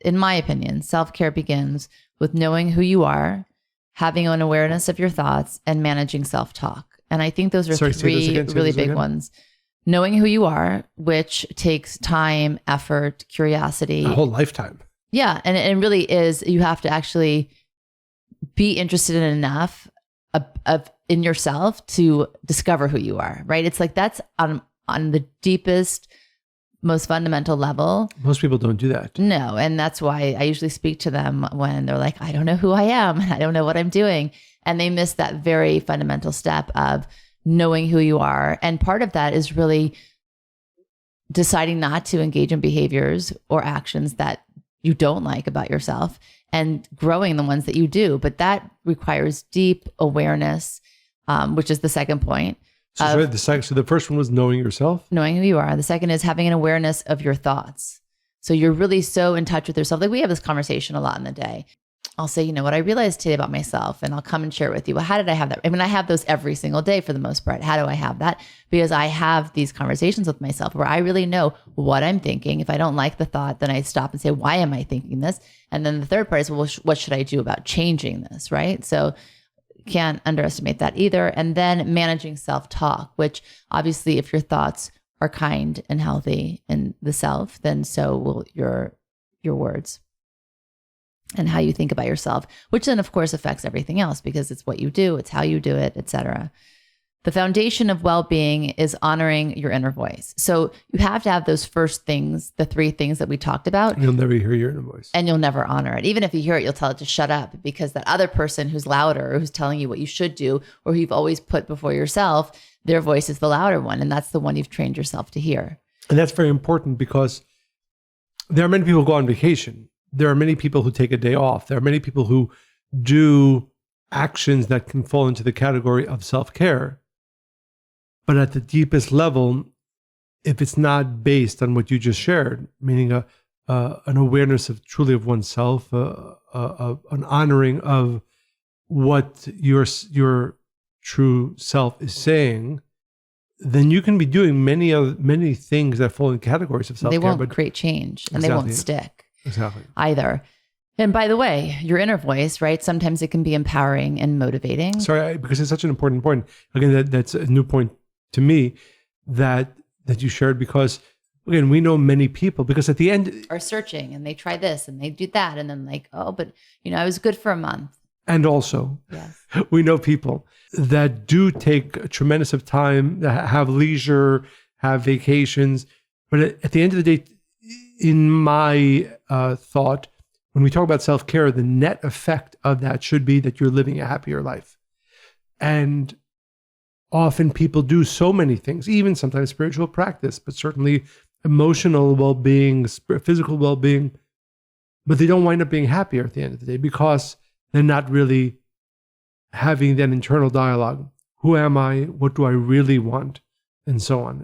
in my opinion, self-care begins with knowing who you are, having an awareness of your thoughts, and managing self-talk. And I think those are three really big ones. Knowing who you are, which takes time, effort, curiosity. A whole lifetime. Yeah. And it really is, you have to actually be interested in enough in yourself to discover who you are, right? It's like that's on the deepest, most fundamental level. Most people don't do that. No. And that's why I usually speak to them when they're like, I don't know who I am. I don't know what I'm doing. And they miss that very fundamental step of knowing who you are. And part of that is really deciding not to engage in behaviors or actions that you don't like about yourself and growing the ones that you do. But that requires deep awareness, which is the second point. So the first one was knowing yourself. Knowing who you are. The second is having an awareness of your thoughts. So you're really so in touch with yourself. Like we have this conversation a lot in the day. I'll say, you know, what I realized today about myself, and I'll come and share it with you. Well, how did I have that? I mean, I have those every single day for the most part. How do I have that? Because I have these conversations with myself where I really know what I'm thinking. If I don't like the thought, then I stop and say, why am I thinking this? And then the third part is, well, what should I do about changing this? Right? So can't underestimate that either. And then managing self-talk, which obviously if your thoughts are kind and healthy in the self, then so will your words and how you think about yourself, which then of course affects everything else because it's what you do, it's how you do it, etc. The foundation of well-being is honoring your inner voice. So you have to have those first things, the three things that we talked about. You'll never hear your inner voice. And you'll never honor it. Even if you hear it, you'll tell it to shut up because that other person who's louder, or who's telling you what you should do, or who you've always put before yourself, their voice is the louder one. And that's the one you've trained yourself to hear. And that's very important because there are many people who go on vacation. There are many people who take a day off. There are many people who do actions that can fall into the category of self-care. But at the deepest level, if it's not based on what you just shared, meaning an awareness of truly of oneself, an honoring of what your true self is saying, then you can be doing many things that fall in categories of self-care. They won't create change and they won't stick. Exactly. Either. And by the way, your inner voice, right? Sometimes it can be empowering and motivating. Sorry, because it's such an important point. Again, that's a new point to me that you shared because, again, we know many people because at the end are searching and they try this and they do that. And then like, oh, but you know, I was good for a month. And also, yes, we know people that do take a tremendous of time, that have leisure, have vacations. But at the end of the day, in my thought, when we talk about self-care, the net effect of that should be that you're living a happier life. And often people do so many things, even sometimes spiritual practice, but certainly emotional well-being, physical well-being, but they don't wind up being happier at the end of the day because they're not really having that internal dialogue. Who am I? What do I really want? And so on.